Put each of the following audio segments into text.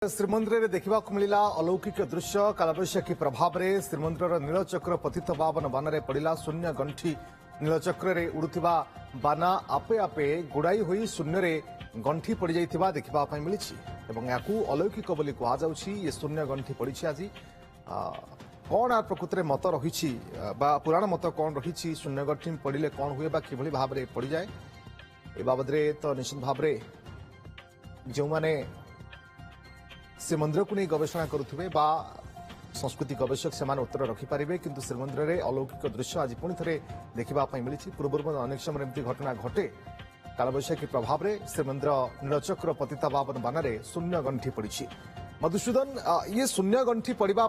ଶ୍ରୀମନ୍ଦିରରେ ଦେଖିବାକୁ ମିଳିଲା ଅଲୌକିକ ଦୃଶ୍ୟ। କାଳବୈଶାଖୀ ପ୍ରଭାବରେ ଶ୍ରୀମନ୍ଦିରର ନୀଳଚକ୍ର ପତିତ ପାବନ ବାନାରେ ପଡ଼ିଲା। ଶୂନ୍ୟ ଗଣ୍ଠି ନୀଳଚକ୍ରରେ ଉଡୁଥିବା ବାନା ଆପେ ଆପେ ଗୁଡ଼ାଇ ହୋଇ ଶୂନ୍ୟରେ ଗଣ୍ଠି ପଡ଼ିଯାଇଥିବା ଦେଖିବା ପାଇଁ ମିଳିଛି ଏବଂ ଏହାକୁ ଅଲୌକିକ ବୋଲି କୁହାଯାଉଛି। ଏ ଶୂନ୍ୟ ଗଣ୍ଠି ପଡ଼ିଛି ଆଜି। କ'ଣ ପ୍ରକୃତରେ ମତ ରହିଛି ବା ପୁରାଣ ମତ କ'ଣ ରହିଛି, ଶୂନ୍ୟ ଗଣ୍ଠି ପଡ଼ିଲେ କ'ଣ ହୁଏ ବା କିଭଳି ଭାବରେ ପଡ଼ିଯାଏ, ଏ ବାବଦରେ ତ ନିଶ୍ଚିତ ଭାବରେ ଯେଉଁମାନେ ଶ୍ରୀମନ୍ଦିର को नहीं गवेषणा करुवे संस्कृति गवेषक से उत्तर रखिपारे, किंतु श्रीमंदिर में अलौकिक दृश्य आज पुणी थे देखा मिली। पूर्व अनेक समय एमती घटना घटे। कालबैशाखी प्रभाव में श्रीमंदिर नीलचक्र पतिता पावन बानारे शून्य गंठी पड़ी। मधुसूदन, ये शून्य गंठी पड़ा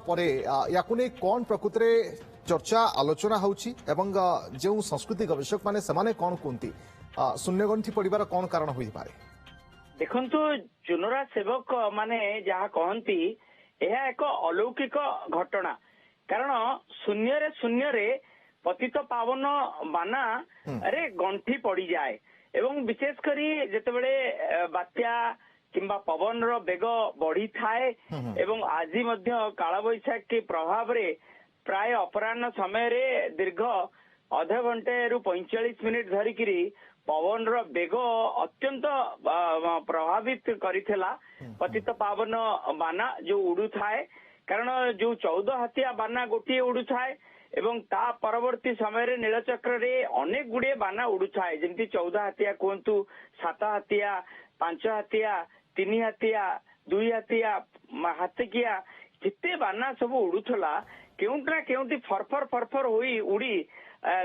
या कौन प्रकृत में चर्चा आलोचना होची एवं जो संस्कृति गवेषक मैंने कौन कहते शून्य गंठी पड़ार कौन कारण हो पारे? देखंतु चुनरा सेवक माने जहा कहती यह एक अलौकिक घटना। कारण शून्य रे पतित पावन बाना रे गंठी पड़ी जाए एवं विशेष करी जेतेबेले बात्या किंबा पवन रो बेग बढ़ी थाए एवं आज मध्य कालबैशाखी प्रभाव रे प्राय अपराह्न समय रे दीर्घ अध घंटे रु 45 मिनिट धरिकी पवन रो बेग अत्यंत प्रभावित करिथिला पतित पावन बाना जो उड़ू थाए। कारण जो 14 हाथिया बाना गोटे उड़ू थाए एवं ता परवर्ती समय रे नीलचक्र रे अनेक गुड़े बाना उड़ू थाए। जेमती 14 हाथिया कहतु, 7 हाथिया, 5 हाथिया, 3 हाथिया, 2 हाथिया, हाथिकिया जिते बाना सब उड़ूला केउंटा केउंटी फरफर फरफर होई उड़ी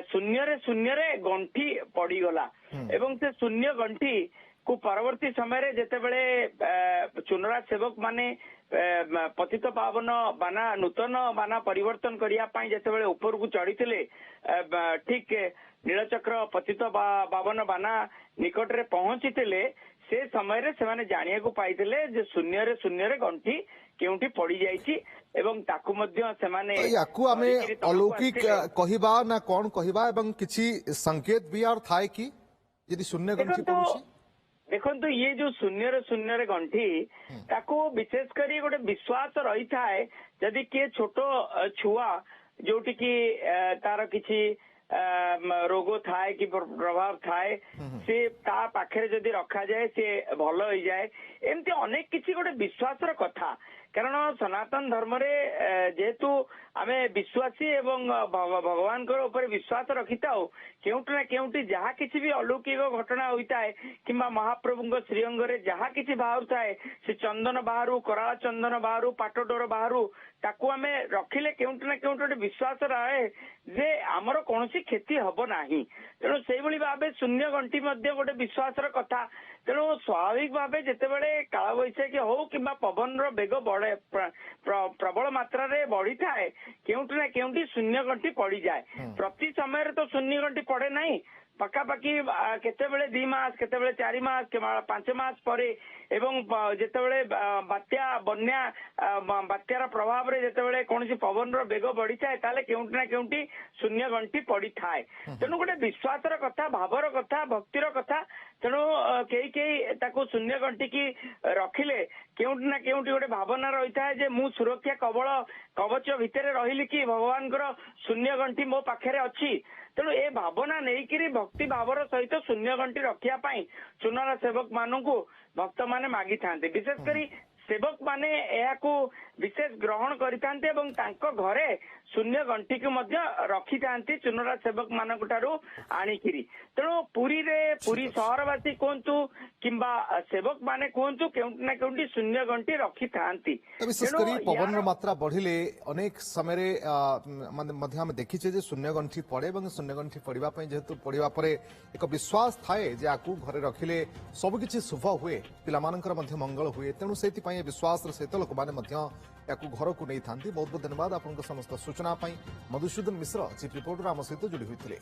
शून्य रे गंठी पड़ीगला एवं से शून्य गंठी को परवर्ती समय रे जेतेबेले चुनरा सेवक माने पतित पावन बाना नूतन बाना परिवर्तन करिया पाई जेतेबेले ऊपर को चढ़ीथिले, ठीक नीलचक्र पतित पावन बाना निकट रे पहुंचीथिले, से समय रे सेमाने जानिया को पाइथिले जे शून्य रे गंठी केउंठी पड़ी जाईची एवं ताकु मध्य सेमाने याकु आमे अलौकिक कहिबा ना कोन कहिबा एवं किछि संकेत भी आर थाए कि यदि शून्य गंठी पड़ुछि। देखंतु ये जो शून्य रे गंठी ताकु विशेष करी गोटे विश्वास रही थाए जदि के छोटो छुआ जोटी की तार किछि रोग थाए कि प्रभाव थाए से ता पाखरे जदि रखा जाए से भल हो जाए। एमती अनेक किछि गोटे विश्वास र कथा। कारण सनातन धर्म रे जेहेतु आमे विश्वासी एवं भगवान को ऊपर विश्वास रखी था केउटी ना केउटी जहा किछि भी अलौकिक घटना होता है किंबा महाप्रभु श्रीअंग रे जहा किछि बाहर थाए से चंदन बाहरु, कराला चंदन बाहरु, पाटडोर बाहरु ताकू आमे रखिले केउटी ना केउटी विश्वास रहे जे आमर कोनोसी क्षति हबो नाही। तेणु से भली भाबे शून्य गंठी मध्य गोटे विश्वास र कथा। तेणु स्वाभाविक भावे जेतेबेले कालबैशाखी हो किंबा पवन रो बेग बढ़े प्रबल मात्रा रे बढ़ी थाए केउटी ना केउटी शून्य गंठी पड़ी जाए। प्रति समय रे तो शून्य गंठी पड़े नहीं, पकापाकी केतेबेले 2 मास केतेबेले 4 मास 5 मास परे एवं जेतेबेले बात्या बन्या बात्यार प्रभाव रे जेतेबेले कोनसी पवन रो बेग बढ़ी थाए ताले केउटी ना केउटी शून्य गंठी पड़ी थाए। तेणु गोटे विश्वास र कथा, भावर कथा, भक्तिर कथा। तेणु कई ताको शून्य गंठी की रखिले केउटी ना केउटी गोटे भावना रही थाए जे मु सुरक्षा कवच भितर रहिली कि भगवान शून्य गंठी मो पाखरे अछि। तेणु ए भावना नहीं भक्ति भावर सहित शून्य गंठी रखिया पाई चुनरा सेवक मानू भक्त माने मागी थांते। विशेष करी सेवक माने एहाकू विशेष ग्रहण करितांते एवं तांको घरे शून्य गंठी को मध्य रखी थांती चुनरा सेवक मानक ठारू आनिकिरी। तेणु पुरी सहरवासी कहतु किंबा सेवक माने कहतु केउंटी ना केउंटी शून्य गंठी रखी थांती। विशेष करी पवन मात्रा बढ़िले अनेक समय रे मध्य हम देखिछे जे शून्य गंठी पड़े एवं शून्य गंठी पड़िबा पई जेहेतु पड़िबा परे एक विश्वास थाए जे आकू घरे रखिले सब किछि शुभ हुए, पिलामानकर मध्य मंगल हुए। तेणु सेति पई विश्वास सहित लोक माने मध्य याकू घर को नहीं थांती। बहुत बहुत धन्यवाद आपनको समस्त सूचना पाई। मधुसूदन मिश्र चीफ रिपोर्टर आम सहित जोड़ी होते।